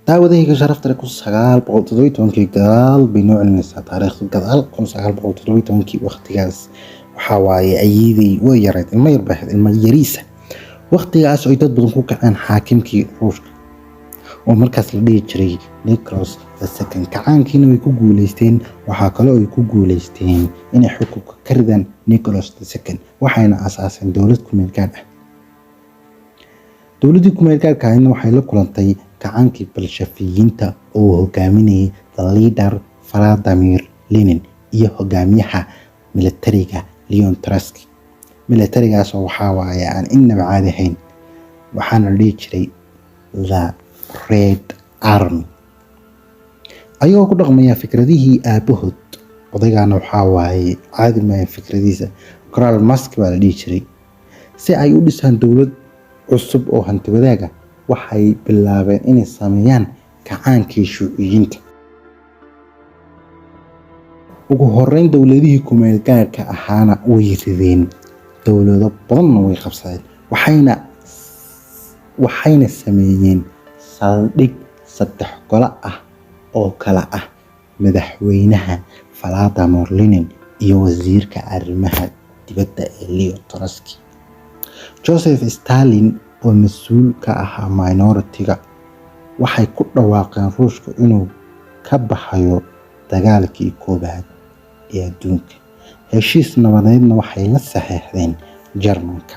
daawadahayga sharafta leh 1917 gadaal bay noo celinaysaa taariikhda gadaal 1917 waqtigaas waxaa waaye ayeeday way yarayd ilma yar baahayd ilma yariisa waqtigaas oo ay dad badan ku kaceen xaakimkii ruushka oo markaas la dhihi jiray Nicholas II kacaankiina way ku guuleysteen waxaa kale oo ay ku guuleysteen inay xukunka ka ridaan Nicholas II waxayna asaaseen dowlad ku meel gaar ah dowladii ku meel gaarka ahna waxay la kulantay kacaankii Bolshevikiinta oo hogaaminayay the leader Vladimir Lenin iyo hogaamiyaha militariga Leon Trotsky militarigaas waxaa waaye aan inaba caadi ahayn waxaana la dhihi jiray the Red Army ayagoo ku dhaqmaya fikradihii aabahood odaygaana waxaa waaye caadi ma fikradiisa Karl Marx baa la dhihi jiray si ay u dhisaan dowlad cusub oo hanti wadaaga waxay bilaabeen inay sameeyaan kacaankii shuuciyiinta ugu horeyn dowladihii ku meel gaarka ahaana way rideen dowlado badanna way qabsadeen waxayna sameeyeen saldhig saddex gole ah oo kala ah madaxweynaha Vladimir Lenin iyo wasiirka arrimaha dibadda ee Leon Trotsky Joseph Stalin oo mas'uul ka ahaa minority-ga waxay ku dhawaaqeen Ruushka inuu ka baxayo dagaalkii koobaad ee adduunka heshiis nabadeedna waxay la saxeexdeen Jarmalka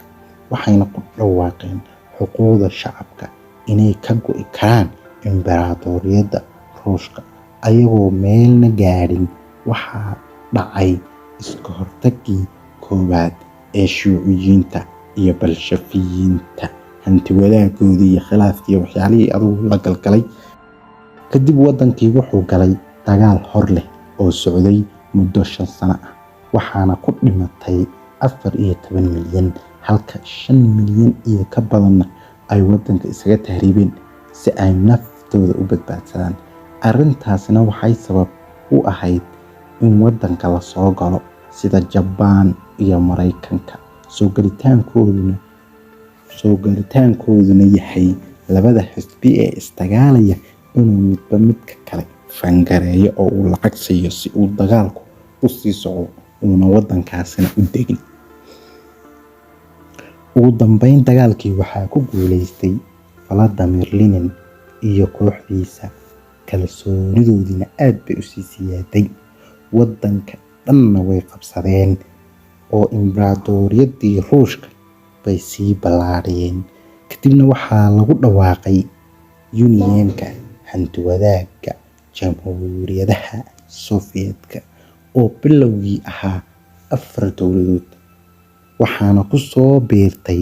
waxayna ku dhawaaqeen xuquuqda shacabka inay ka go'i karaan imbaradoriyadda Ruushka ayagoo meelna gaadhin waxaa dhacay iska hortagii koobaad ee shuuciyiinta iyo Bolshevikiinta hanti wadaaggoodii iyo khilaafkii waxyaalihii adugu la galgalay kadib wadankii wuxuu galay dagaal hor leh oo socday muddo 5 sano ah waxaana ku dhimatay 14 milyan halka 5 milyan iyo ka badanna ay wadanka isaga tahriibeen si ay naftooda u badbaadsadaan arrintaasna waxay sabab u ahayd in wadanka la soo galo sida Japan iyo Mareykanka soo galitaankooduna yahay labada xisbi ee istagaalaya inuu midba midka kale fangareeyo oo uu lacag siiyo si uu dagaalku u sii socdo una wadankaasina u degin ugu dambeyn dagaalkii waxaa ku guuleystay Vladimir Lenin iyo kooxdiisa kalsoonidoodina aad bay u sii siyaaday wadanka dhanna way qabsadeen oo imbaradoriyadii Ruushka bay sii balaariyeen kadibna waxaa lagu dhawaaqay Unionka hanti wadaagga jamhuuriyadaha Soviyetka oo bilowgii ahaa 4 dowladood waxaana ku soo biirtay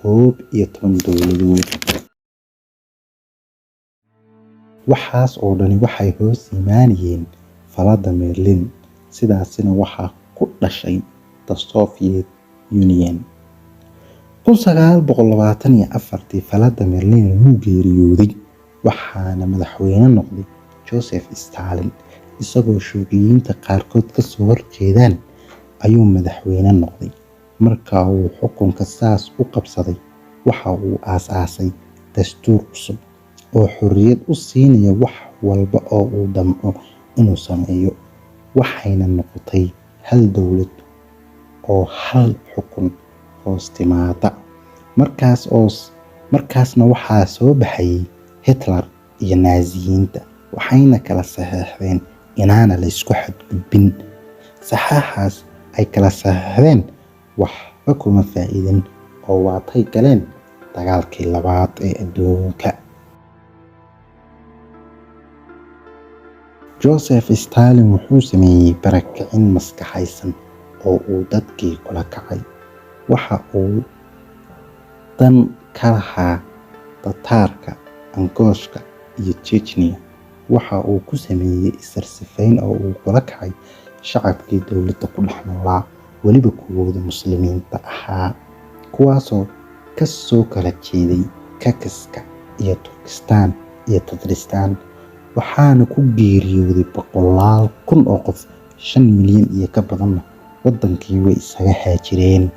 11 dowladood waxaas oo dhani waxay hoos imaanayeen Vladimir Lenin sidaasina waxaa ku dhashay the Soviet Union 1924 Vladimir Lenin wuu geeriyooday waxaana madaxweyne noqday Joseph Stalin isagoo shuuciyiinta qaarkood ka soo horjeedaan ayuu madaxweyne noqday marka uu xukunka saas u qabsaday waxa uu aasaasay dastuur cusub oo xorriyad u siinaya wax walba oo uu damco inuu sameeyo waxayna noqotay hal dowlad oo hal xukun hoos timaada markaasna waxaa soo baxay Hitler iyo Naaziyiinta waxayna kala saxeexdeen inaana la isku xadgudbin saxaaxaas ay kala saxeexdeen waxba kuma faa'iidin oo waatay galeen dagaalkii labaad ee adduunka Joseph Stalin wuxuu sameeyay barakicin maskaxaysan oo uu dadkii kula kacay waxa uu dan ka lahaa Tataarka Angooshka iyo Chechnya waxa uu ku sameeyay isirsifayn oo uu kula kacay shacabkii dowladda ku dhex noolaa waliba kuwooda muslimiinta ahaa kuwaasoo ka soo kala jeeday Kyrgyzstan iyo Turkistan iyo Tatarstan waxaana ku geeriyooday 100,000 oo qof 5 milyan iyo ka badanna wadankii way isaga haajireen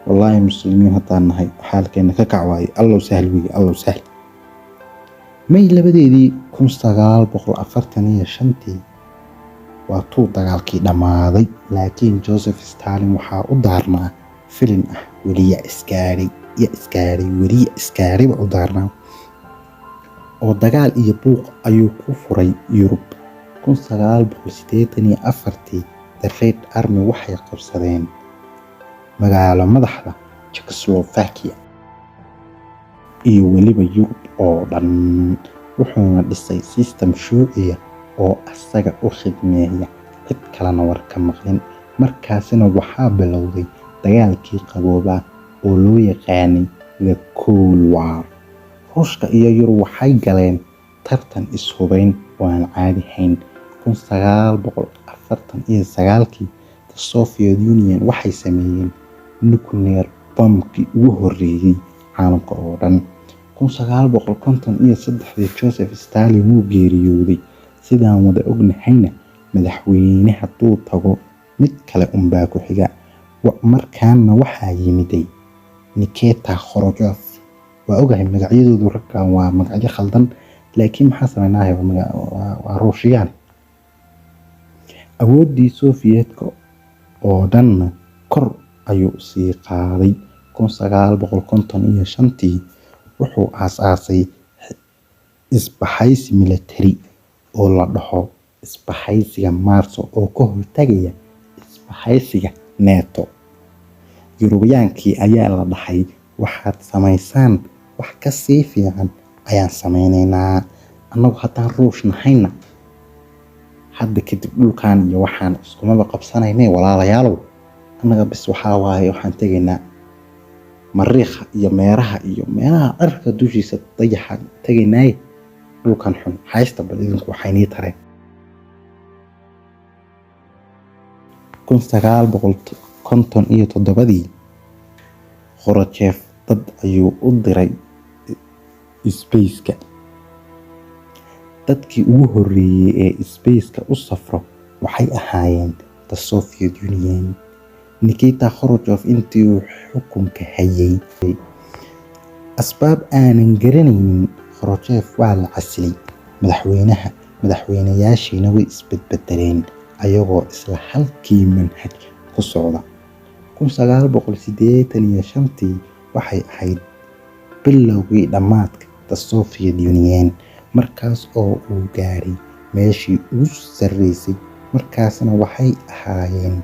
wallahi muslimiin haddaan nahay xaalkeena ka kacwaay allow sahal May labadeedii 1945 waa tuu dagaalkii dhammaaday, laakiin Joseph Stalin waxaa u daarnaa filin ah weliya iskaariba u daarnaa oo dagaal iyo buuq ayuu ku furay Yurub. 1984 The Red Army waxay qabsadeen magaalo madaxda Czechoslovakia iyo weliba Yurub oo dhan, wuxuuna dhisay system shuuciya oo asaga u khidmeeya, cid kalena war ka maqlin. Markaasina waxaa bilowday dagaalkii qaboobaa oo loo yaqaanay The Cold War. Ruushka iyo Yurub waxay galeen tartan ishubayn oo aan caadi ahayn. 1949 The Soviet Union waxay sameeyeen nuclear bombkii ugu horreeyay caalamka oo dhan. 1953 Joseph Stalin wuu geeriyooday. Sidaan wada ognahayna madaxweyne hadduu tago mid kale unbaa ku xiga. Markaana waxaa yimiday Nikita Khrushchev. waa ogahay magacyadoodu raggan waa magacyo khaldan, laakiin maxaa sameynaahay waa Ruushiyaan. Awooddii Soviyetka oo dhanna kor ayuu sii qaaday. 1955 wuxuu aasaasay isbahaysi military oo la dhaho isbahaysiga Marso oo ka hortagaya isbahaysiga NATO. Yurubiyaankii ayaa la dhahay waxaad samaysaan wax ka sii fiican ayaan sameynaynaa. Annagu haddaan Ruush nahayna hadda kadib dhulkan iyo waxaan iskumaba qabsanaynay walaalayaalow. Annaga bis waxaan tegaynaa Mariikha iyo meeraha cirka dushiisa dayaxa tegaynay. dhulkan xun haysta bal idinku waxay tareen. 1957 Khrushchev dad ayuu u diray Spaceka. Dadkii ugu horreeyay ee Spaceka u safro waxay ahaayeen The Soviet Union. Nikita Khrushchev intii uu xukunka hayay asbaab aanan garanaynin, Khrushchev waa la casilay. madaxweynayaashiina way isbedbedeleen ayagoo isla halkii manhaj ku socda. 1985 waxay ahayd bilowgii dhammaadka The Soviet Union, markaas oo uu gaaray meeshii ugu sarreysay. markaasna waxay ahaayeen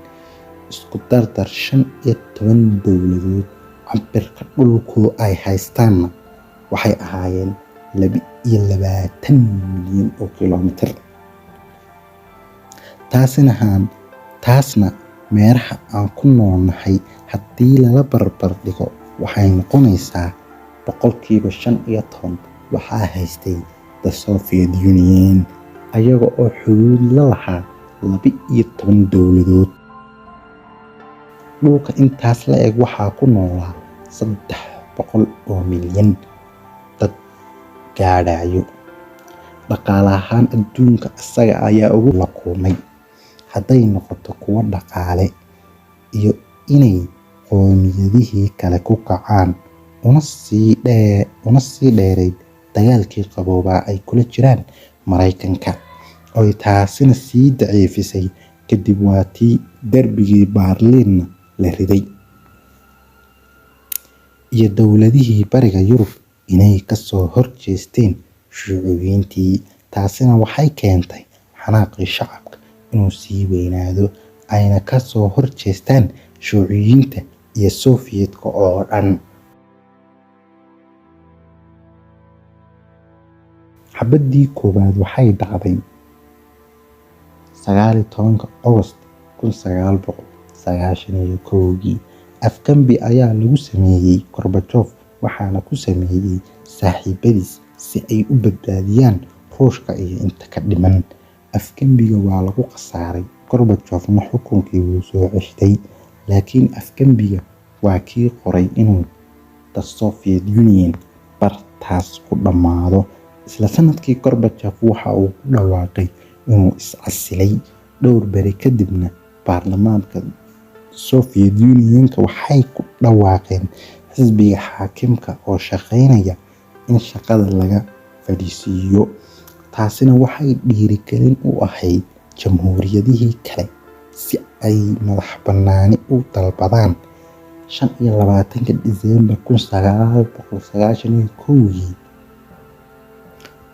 isku dardar 15 dowladood. cabirka dhulku ay haystaanna waxay ahaayeen 22 milyan oo kiiloomitir. taasna meeraha aan ku noolnahay haddii lala barbar dhigo waxay noqonaysaa 15% waxaa haystay The Soviet Union ayaga oo xuduud la lahaa 12 dowladood. dhulka intaas la eg waxaa ku noolaa 300 oo milyan dad gaadhayo. dhaqaale ahaan adduunka isaga ayaa ugu la kulmay, hadday noqoto kuwo dhaqaale iyo inay qowmiyadihii kale ku kacaan, una sii dheerayd dagaalkii qaboobaa ay kula jiraan Maraykanka, oy taasina sii daciifisay. kadib waa tii darbigii Berlin la riday iyo dowladihii bariga Yurub inay kasoo horjeesteen shuuciyiintii. taasina waxay keentay xanaaqii shacabka inuu sii weynaado, ayna kasoo horjeestaan shuuciyiinta iyo Sovietka oo dhan. xabadii koowaad waxay dhacday 19 August 1991. afkambi ayaa lagu sameeyay Gorbachev, waxaana ku sameeyay saaxiibadiis si ay u badbaadiyaan Ruushka iyo inta ka dhiman. afkambiga waa lagu khasaaray. Gorbachevna xukunkii wuu soo ceshtay, laakiin afkambiga waa kii qoray inuu The Soviet Union bartaas ku dhammaado. isla sanadkii Gorbachev waxa uu ku dhawaaqay inuu is-casilay. dhowr beri kadibna baarlamaanka Soviet Unionka waxay ku dhawaaqeen xisbiga xaakimka oo shaqeynaya in shaqada laga fadhiisiiyo. Taasina waxay dhiirigelin u ahayd jamhuuriyadihii kale si ay madax-bannaani u dalbadaan. 25 Diseembar 1991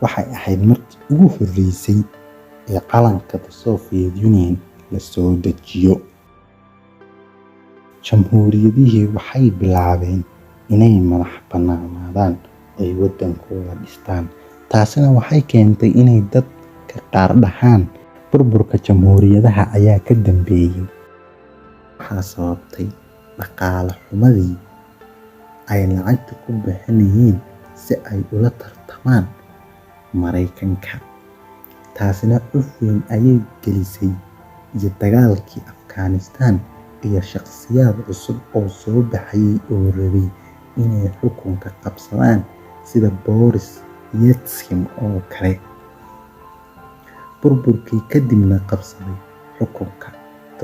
waxay ahayd markii ugu horreysay ee calanka Soviet Union la soo dejiyo. Jamhuuriyadihii waxay bilaabeen inay madax-bannaanadaan ay waddankooda dhistaan. Taasina waxay keentay inay dadka qaar dhahaan burburka jamhuuriyadaha ayaa ka dambeeyay. Waxaa sababtay dhaqaale xumadii ay lacagta ku bixinayeen si ay ula tartamaan Mareykanka. Taasina cuf weyn ayay gelisay iyo dagaalkii Afghanistan iyo shakhsiyaad cusub oo soo baxayay oo rabay inay xukunka qabsadaan sida Boris Yeltsin oo kale. Burburkii kadibna qabsaday xukunka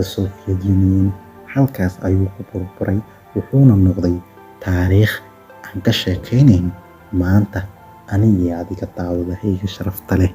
Soviet Union. Halkaas ayuu ku burburay wuxuuna noqday taariikh aan ka sheekeynayno maanta aniga iyo adiga daawadahayga sharafta leh.